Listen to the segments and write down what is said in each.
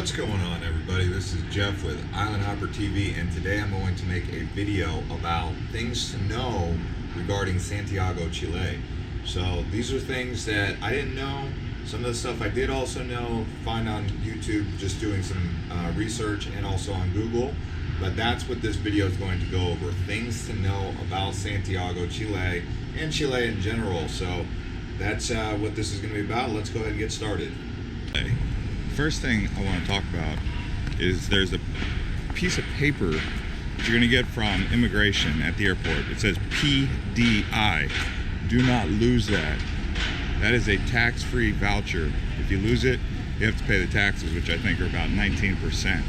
What's going on, everybody? This is Jeff with Island Hopper TV, and today I'm going to make a video about things to know regarding Santiago Chile. So these are things that I didn't know. Some of the stuff I did also know, find on YouTube, just doing some research, and also on Google. But that's what this video is going to go over, things to know about Santiago Chile and Chile in general. So that's what this is going to be about. Let's go ahead and get started. First thing I want to talk about is there's a piece of paper that you're going to get from immigration at the airport. It says PDI. Do not lose that. That is a tax-free voucher. If you lose it, you have to pay the taxes, which I think are about 19%.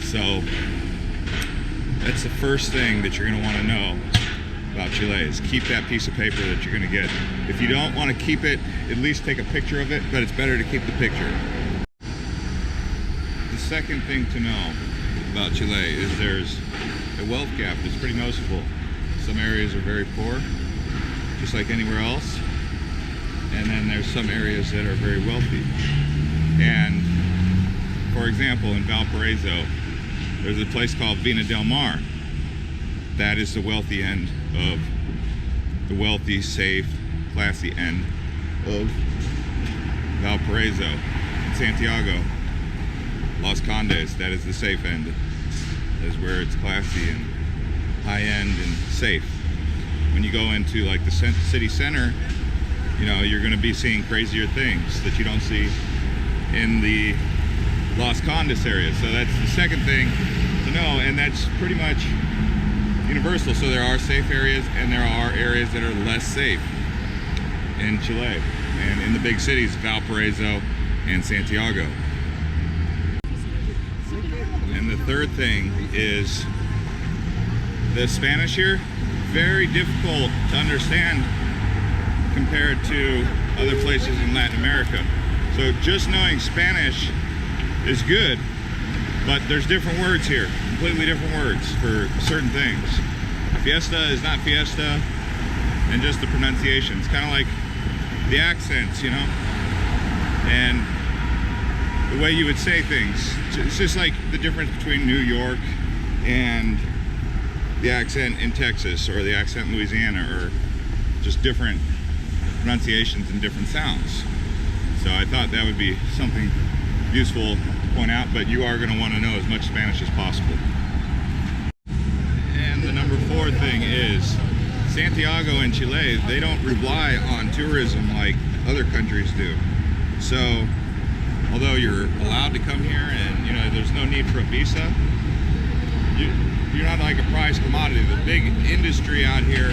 So that's the first thing that you're going to want to know about Chile, is keep that piece of paper that you're going to get. If you don't want to keep it, at least take a picture of it, but it's better to keep the picture. The second thing to know about Chile is there's a wealth gap that's pretty noticeable. Some areas are very poor, just like anywhere else, and then there's some areas that are very wealthy. And for example, in Valparaiso, there's a place called Vina del Mar. That is the wealthy end of the wealthy, safe, classy end of Valparaiso. In Santiago, Los Condes, that is the safe end. That is where it's classy and high-end and safe. When you go into like the city center, you know, you're going to be seeing crazier things that you don't see in the Los Condes area. So that's the second thing to know, and that's pretty much universal. So there are safe areas and there are areas that are less safe in Chile and in the big cities, Valparaiso and Santiago. And the third thing is the Spanish here, very difficult to understand compared to other places in Latin America. So just knowing Spanish is good, but there's different words here, completely different words for certain things. Fiesta is not fiesta, and just the pronunciation. It's kind of like the accents, you know, and the way you would say things. It's just like the difference between New York and the accent in Texas, or the accent in Louisiana, or just different pronunciations and different sounds. So I thought that would be something useful to point out, but you are going to want to know as much Spanish as possible. And the number 4 thing is Santiago and Chile, they don't rely on tourism like other countries do. So although you're allowed to come here and, you know, there's no need for a visa, you're not like a prized commodity. The big industry out here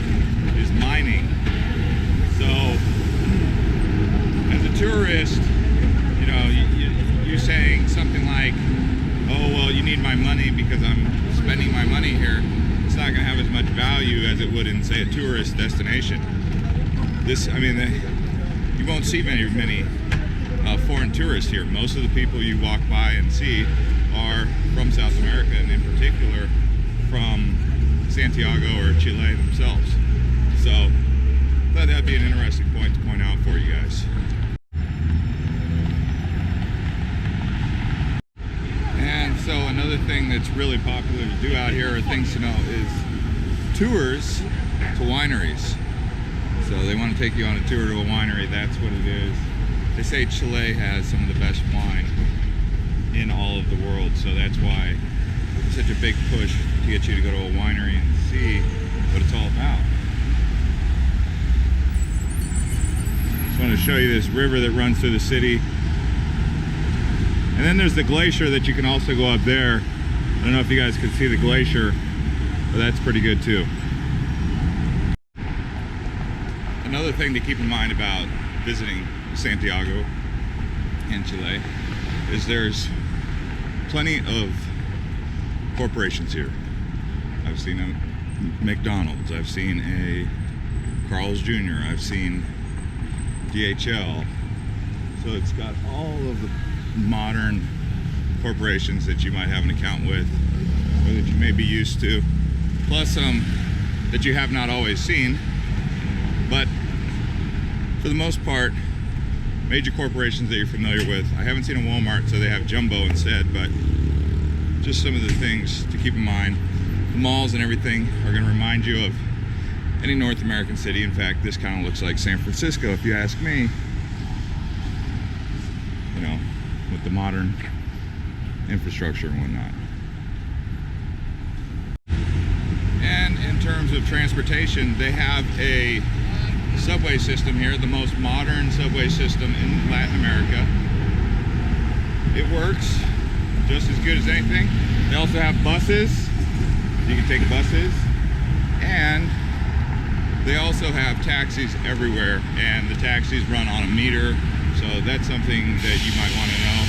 is mining. So as a tourist, you know, you're saying something like, oh, well, you need my money because I'm spending my money here. It's not going to have as much value as it would in, say, a tourist destination. You won't see many foreign tourists here. Most of the people you walk by and see are from South America, and in particular from Santiago or Chile themselves. So I thought that'd be an interesting point to point out for you guys. And so another thing that's really popular to do out here, or things to know, is tours to wineries. So they want to take you on a tour to a winery. That's what it is. They say Chile has some of the best wine in all of the world, so that's why it's such a big push to get you to go to a winery and see what it's all about. Just want to show you this river that runs through the city. And then there's the glacier that you can also go up there. I don't know if you guys can see the glacier, but that's pretty good too. Another thing to keep in mind about visiting Santiago and Chile is there's plenty of corporations here. I've seen a McDonald's, I've seen a Carl's Jr., I've seen DHL. So it's got all of the modern corporations that you might have an account with, or that you may be used to, plus some that you have not always seen. But for the most part, major corporations that you're familiar with. I haven't seen a Walmart, so they have Jumbo instead, but just some of the things to keep in mind. The malls and everything are going to remind you of any North American city. In fact, this kind of looks like San Francisco, if you ask me. You know, with the modern infrastructure and whatnot. And in terms of transportation, they have a subway system here, the most modern subway system in Latin America. It works just as good as anything. They also have buses. You can take buses. And they also have taxis everywhere, and the taxis run on a meter, so that's something that you might want to know.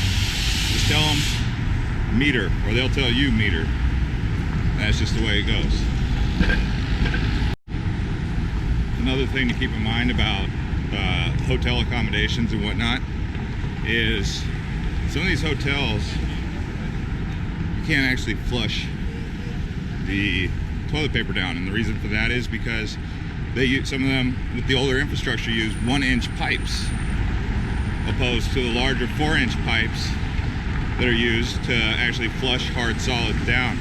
Just tell them meter, or they'll tell you meter. That's just the way it goes. Another thing to keep in mind about hotel accommodations and whatnot is some of these hotels, you can't actually flush the toilet paper down, and the reason for that is because they use, some of them with the older infrastructure, use 1-inch pipes opposed to the larger 4-inch pipes that are used to actually flush hard solids down.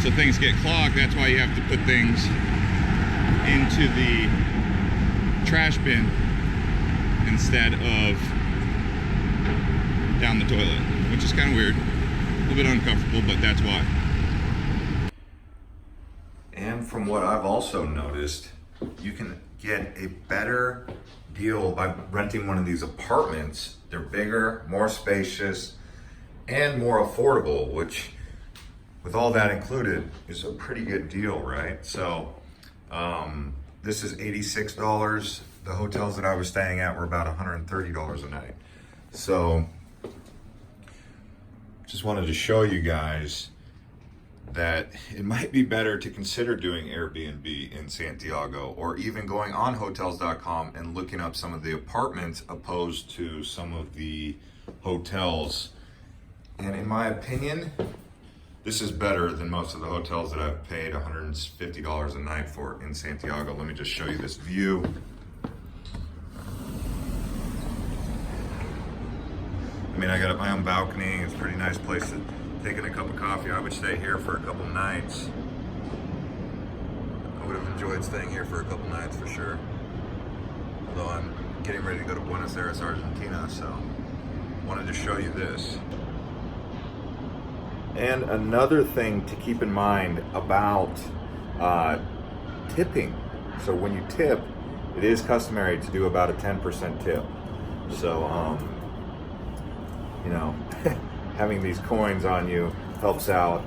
So things get clogged. That's why you have to put things into the trash bin instead of down the toilet, which is kind of weird, a little bit uncomfortable, but that's why. And from what I've also noticed, you can get a better deal by renting one of these apartments. They're bigger, more spacious, and more affordable, which with all that included is a pretty good deal, right? So this is $86. The hotels that I was staying at were about $130 a night. So just wanted to show you guys that it might be better to consider doing Airbnb in Santiago, or even going on hotels.com and looking up some of the apartments opposed to some of the hotels. And in my opinion, this is better than most of the hotels that I've paid $150 a night for in Santiago. Let me just show you this view. I mean, I got my own balcony. It's a pretty nice place to take in a cup of coffee. I would stay here for a couple nights. I would have enjoyed staying here for a couple nights for sure. Although I'm getting ready to go to Buenos Aires, Argentina, so wanted to show you this. And another thing to keep in mind about tipping. So when you tip, it is customary to do about a 10% tip. So, you know, having these coins on you helps out.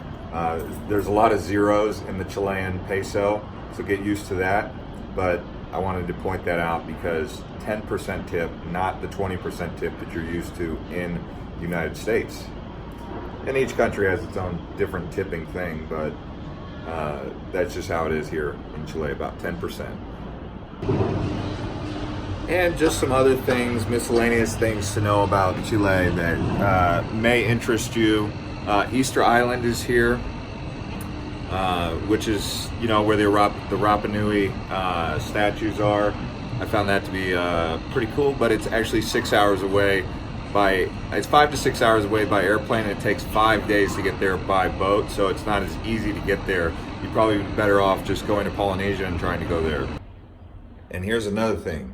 There's a lot of zeros in the Chilean peso, so get used to that. But I wanted to point that out because 10% tip, not the 20% tip that you're used to in the United States. And each country has its own different tipping thing, but that's just how it is here in Chile, about 10%. And just some other things, miscellaneous things to know about Chile that may interest you. Easter Island is here, which is, you know, where the Rapa Nui statues are. I found that to be pretty cool, but it's actually 6 hours away it's 5 to 6 hours away by airplane. It takes 5 days to get there by boat, so it's not as easy to get there. You'd probably be better off just going to Polynesia and trying to go there. And here's another thing.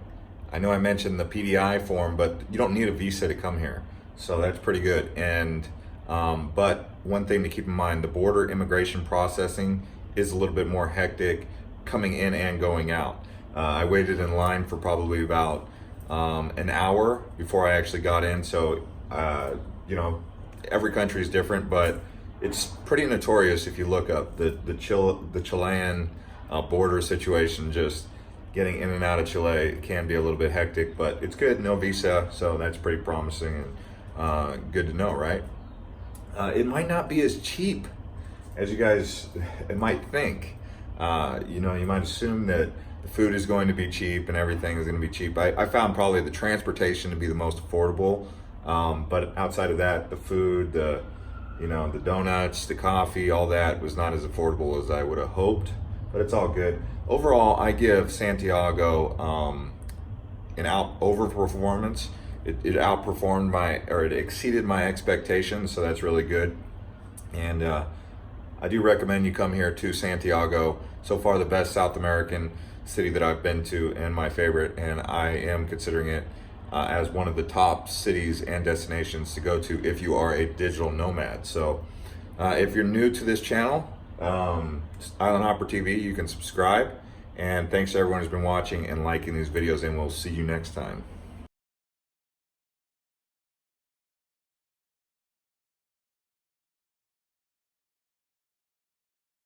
I know I mentioned the PDI form, but you don't need a visa to come here, so that's pretty good. And but one thing to keep in mind, the border immigration processing is a little bit more hectic coming in and going out. I waited in line for probably about an hour before I actually got in. So you know, every country is different, but it's pretty notorious if you look up the Chilean border situation. Just getting in and out of Chile can be a little bit hectic, but it's good, no visa, so that's pretty promising and good to know, right? It might not be as cheap as you guys might think. You know, you might assume that the food is going to be cheap and everything is going to be cheap. I found probably the transportation to be the most affordable, but outside of that, the food, the donuts, the coffee, all that was not as affordable as I would have hoped, but it's all good. Overall, I give Santiago an overperformance. it outperformed it exceeded my expectations, so that's really good. And I do recommend you come here to Santiago. So far, the best South American city that I've been to, and my favorite, and I am considering it as one of the top cities and destinations to go to if you are a digital nomad. So if you're new to this channel, Island Hopper TV, you can subscribe. And thanks to everyone who's been watching and liking these videos, and we'll see you next time.